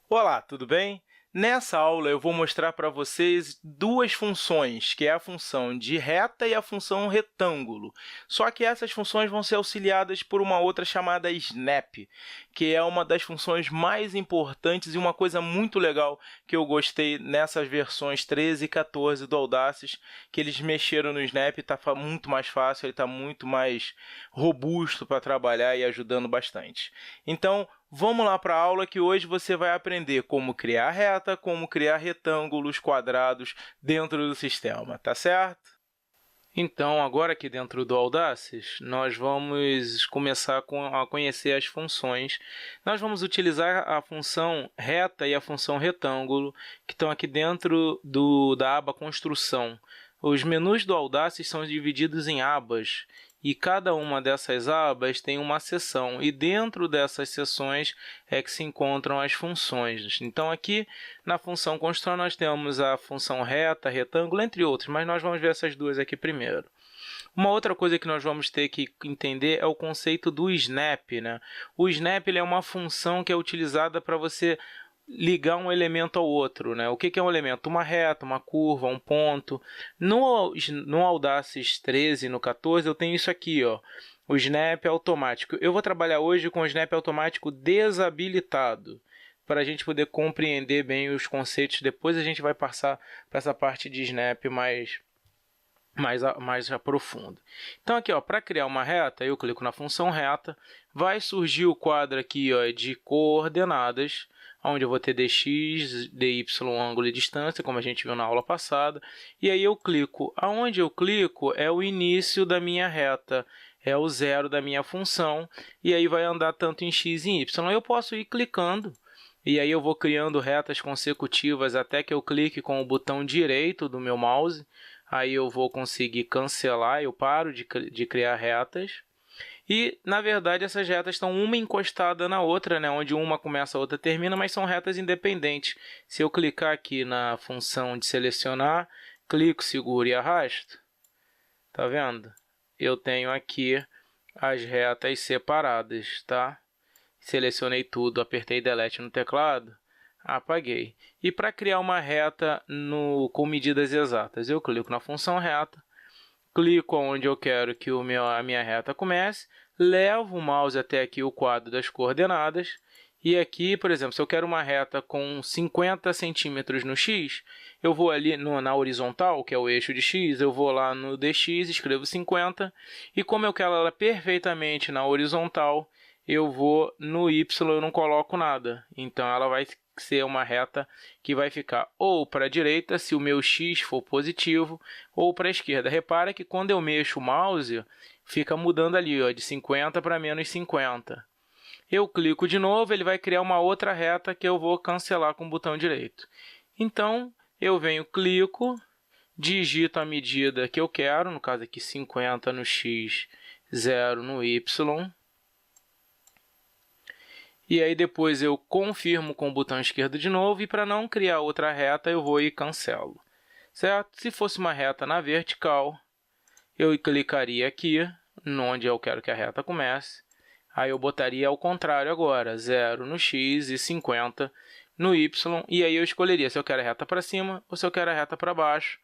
Olá, tudo bem? Nessa aula eu vou mostrar para vocês duas funções, que é a função de reta e a função retângulo. Só que essas funções vão ser auxiliadas por uma outra chamada snap, que é uma das funções mais importantes e uma coisa muito legal que eu gostei nessas versões 13 e 14 do Audacity, que eles mexeram no snap, está muito mais fácil, ele está muito mais robusto para trabalhar e ajudando bastante. Então, vamos lá para a aula que hoje você vai aprender como criar reta, como criar retângulos, quadrados dentro do sistema, tá certo? Então, agora aqui dentro do Audacity, nós vamos começar a conhecer as funções. Nós vamos utilizar a função reta e a função retângulo, que estão aqui dentro da aba Construção. Os menus do Audacity são divididos em abas, e cada uma dessas abas tem uma seção, e dentro dessas seções é que se encontram as funções. Então, aqui na função construção nós temos a função reta, retângulo, entre outros, mas nós vamos ver essas duas aqui primeiro. Uma outra coisa que nós vamos ter que entender é o conceito do snap, né? O snap ele é uma função que é utilizada para você ligar um elemento ao outro, né? O que é um elemento? Uma reta, uma curva, um ponto. No Audacity 13 e no 14 eu tenho isso aqui, ó, o snap automático. Eu vou trabalhar hoje com o snap automático desabilitado, para a gente poder compreender bem os conceitos. Depois a gente vai passar para essa parte de snap mais profundo. Então, aqui, para criar uma reta, eu clico na função reta, vai surgir o quadro aqui, ó, de coordenadas, onde eu vou ter dx, dy, ângulo e distância, como a gente viu na aula passada, e aí eu clico. Aonde eu clico é o início da minha reta, é o zero da minha função, e aí vai andar tanto em x e em y. Eu posso ir clicando, e aí eu vou criando retas consecutivas até que eu clique com o botão direito do meu mouse. Aí eu vou conseguir cancelar, eu paro de criar retas. E, na verdade, essas retas estão uma encostada na outra, né? Onde uma começa, a outra termina, mas são retas independentes. Se eu clicar aqui na função de selecionar, clico, seguro e arrasto, tá vendo? Eu tenho aqui as retas separadas, tá? Selecionei tudo, apertei Delete no teclado, apaguei. E para criar uma reta com medidas exatas, eu clico na função reta, clico onde eu quero que a minha reta comece, levo o mouse até aqui o quadro das coordenadas, e aqui, por exemplo, se eu quero uma reta com 50 centímetros no x, eu vou ali na horizontal, que é o eixo de x, eu vou lá no dx, escrevo 50, e como eu quero ela perfeitamente na horizontal, eu vou no y, eu não coloco nada. Então, ela vai ser uma reta que vai ficar ou para a direita, se o meu x for positivo, ou para a esquerda. Repara que quando eu mexo o mouse, fica mudando ali, ó, de 50 para menos 50. Eu clico de novo, ele vai criar uma outra reta que eu vou cancelar com o botão direito. Então, eu venho, clico, digito a medida que eu quero, no caso aqui 50 no x, 0 no y. E aí depois eu confirmo com o botão esquerdo de novo, e para não criar outra reta, eu vou e cancelo. Certo? Se fosse uma reta na vertical, eu clicaria aqui, onde eu quero que a reta comece. Aí eu botaria ao contrário agora, 0 no x e 50 no y. E aí eu escolheria se eu quero a reta para cima ou se eu quero a reta para baixo.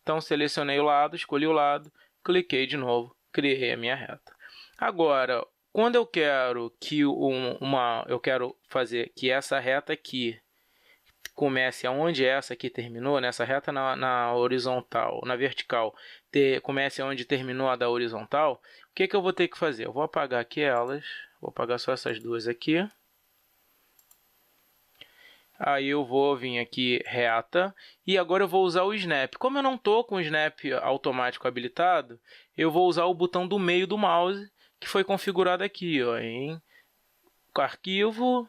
Então, selecionei o lado, escolhi o lado, cliquei de novo, criei a minha reta. Agora, quando eu quero eu quero fazer que essa reta aqui comece aonde essa aqui terminou, nessa reta na horizontal, na vertical, comece aonde terminou a da horizontal, o que eu vou ter que fazer? Eu vou apagar aqui elas, vou apagar só essas duas aqui. Aí eu vou vir aqui, reta, e agora eu vou usar o snap. Como eu não estou com o snap automático habilitado, eu vou usar o botão do meio do mouse, que foi configurado aqui, ó, em arquivo,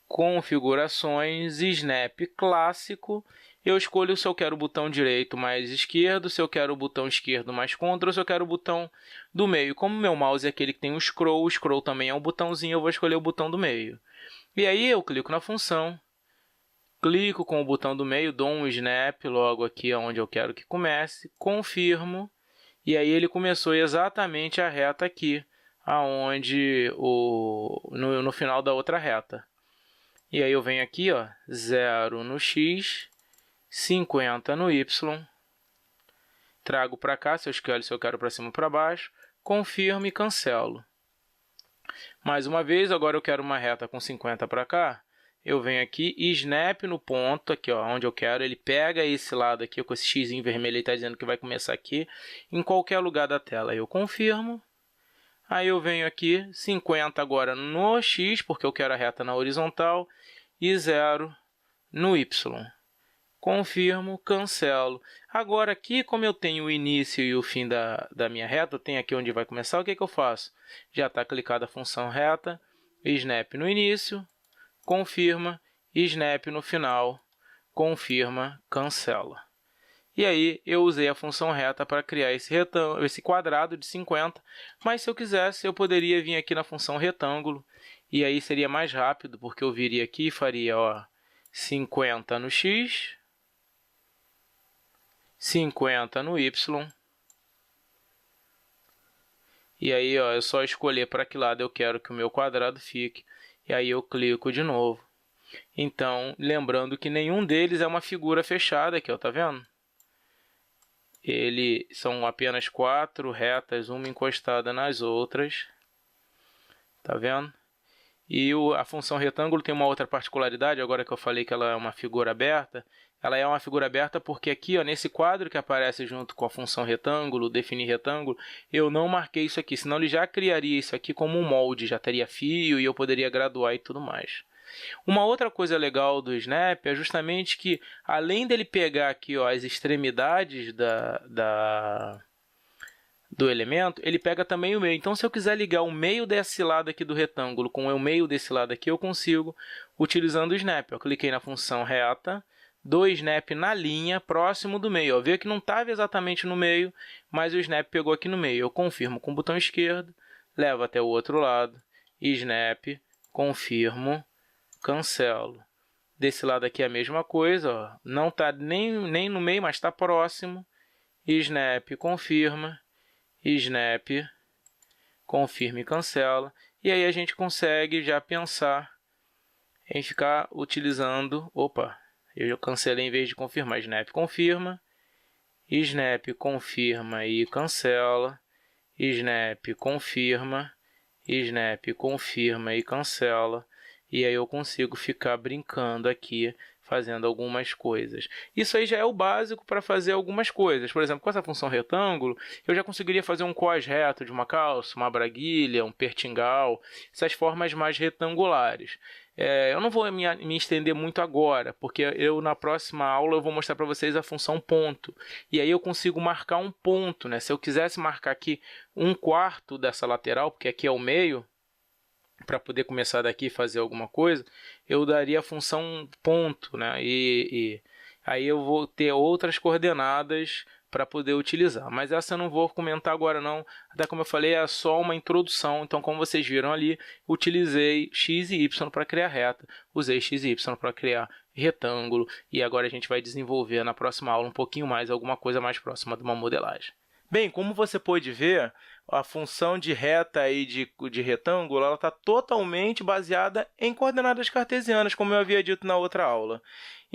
configurações, snap clássico. Eu escolho se eu quero o botão direito mais esquerdo, se eu quero o botão esquerdo mais contra, ou se eu quero o botão do meio. Como meu mouse é aquele que tem o scroll também é um botãozinho, eu vou escolher o botão do meio. E aí eu clico na função, clico com o botão do meio, dou um snap logo aqui onde eu quero que comece, confirmo, e aí ele começou exatamente a reta aqui, no final da outra reta. E aí eu venho aqui, ó, 0 no x, 50 no y, trago para cá, se eu escolho se eu quero para cima ou para baixo, confirmo e cancelo. Mais uma vez, agora eu quero uma reta com 50 para cá, eu venho aqui e snap no ponto, aqui ó, onde eu quero, ele pega esse lado aqui, com esse x vermelho, ele está dizendo que vai começar aqui, em qualquer lugar da tela. Eu confirmo, aí eu venho aqui, 50 agora no x, porque eu quero a reta na horizontal, e 0 no y. Confirmo, cancelo. Agora aqui, como eu tenho o início e o fim da minha reta, eu tenho aqui onde vai começar, o que eu faço? Já está clicada a função reta, snap no início, confirma, snap no final, confirma, cancela. E aí, eu usei a função reta para criar esse quadrado de 50, mas se eu quisesse, eu poderia vir aqui na função retângulo, e aí seria mais rápido, porque eu viria aqui e faria, ó, 50 no x, 50 no y, e aí ó, é só escolher para que lado eu quero que o meu quadrado fique, e aí eu clico de novo. Então, lembrando que nenhum deles é uma figura fechada aqui, ó, tá vendo? São apenas 4 retas, uma encostada nas outras, tá vendo? E a função retângulo tem uma outra particularidade, agora que eu falei que ela é uma figura aberta, ela é uma figura aberta porque aqui, ó, nesse quadro que aparece junto com a função retângulo, definir retângulo, eu não marquei isso aqui, senão ele já criaria isso aqui como um molde, já teria fio e eu poderia graduar e tudo mais. Uma outra coisa legal do Snap é justamente que, além dele pegar aqui, ó, as extremidades do elemento, ele pega também o meio. Então, se eu quiser ligar o meio desse lado aqui do retângulo com o meio desse lado aqui, eu consigo utilizando o Snap. Eu cliquei na função reta, dou Snap na linha próximo do meio. Vê que não estava exatamente no meio, mas o Snap pegou aqui no meio. Eu confirmo com o botão esquerdo, levo até o outro lado, Snap, confirmo, cancelo. Desse lado aqui é a mesma coisa, ó. Não está nem no meio, mas está próximo. Snap, confirma. Snap, confirma e cancela. E aí a gente consegue já pensar em ficar utilizando... Opa, eu cancelei em vez de confirmar. Snap, confirma. Snap, confirma e cancela. Snap, confirma. Snap, confirma e cancela. E aí eu consigo ficar brincando aqui, fazendo algumas coisas. Isso aí já é o básico para fazer algumas coisas. Por exemplo, com essa função retângulo, eu já conseguiria fazer um cos reto de uma calça, uma braguilha, um pertingal, essas formas mais retangulares. Eu não vou me estender muito agora, porque na próxima aula eu vou mostrar para vocês a função ponto. E aí eu consigo marcar um ponto, né? Se eu quisesse marcar aqui 1/4 dessa lateral, porque aqui é o meio, para poder começar daqui e fazer alguma coisa, eu daria a função ponto, né? E aí eu vou ter outras coordenadas para poder utilizar. Mas essa eu não vou comentar agora não, até como eu falei, é só uma introdução. Então, como vocês viram ali, utilizei x e y para criar reta, usei x e y para criar retângulo, e agora a gente vai desenvolver na próxima aula um pouquinho mais, alguma coisa mais próxima de uma modelagem. Bem, como você pode ver, a função de reta e de retângulo está totalmente baseada em coordenadas cartesianas, como eu havia dito na outra aula.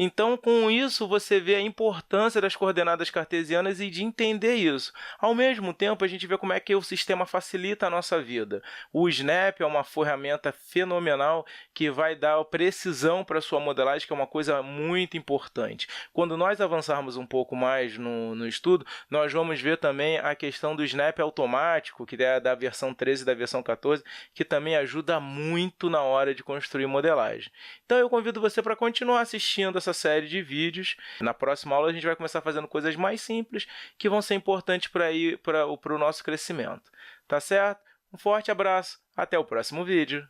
Então, com isso, você vê a importância das coordenadas cartesianas e de entender isso. Ao mesmo tempo, a gente vê como é que o sistema facilita a nossa vida. O Snap é uma ferramenta fenomenal que vai dar precisão para a sua modelagem, que é uma coisa muito importante. Quando nós avançarmos um pouco mais no estudo, nós vamos ver também a questão do Snap automático, que é da versão 13 e da versão 14, que também ajuda muito na hora de construir modelagem. Então, eu convido você para continuar assistindo essa série de vídeos. Na próxima aula, a gente vai começar fazendo coisas mais simples que vão ser importantes para o nosso crescimento. Tá certo? Um forte abraço, até o próximo vídeo!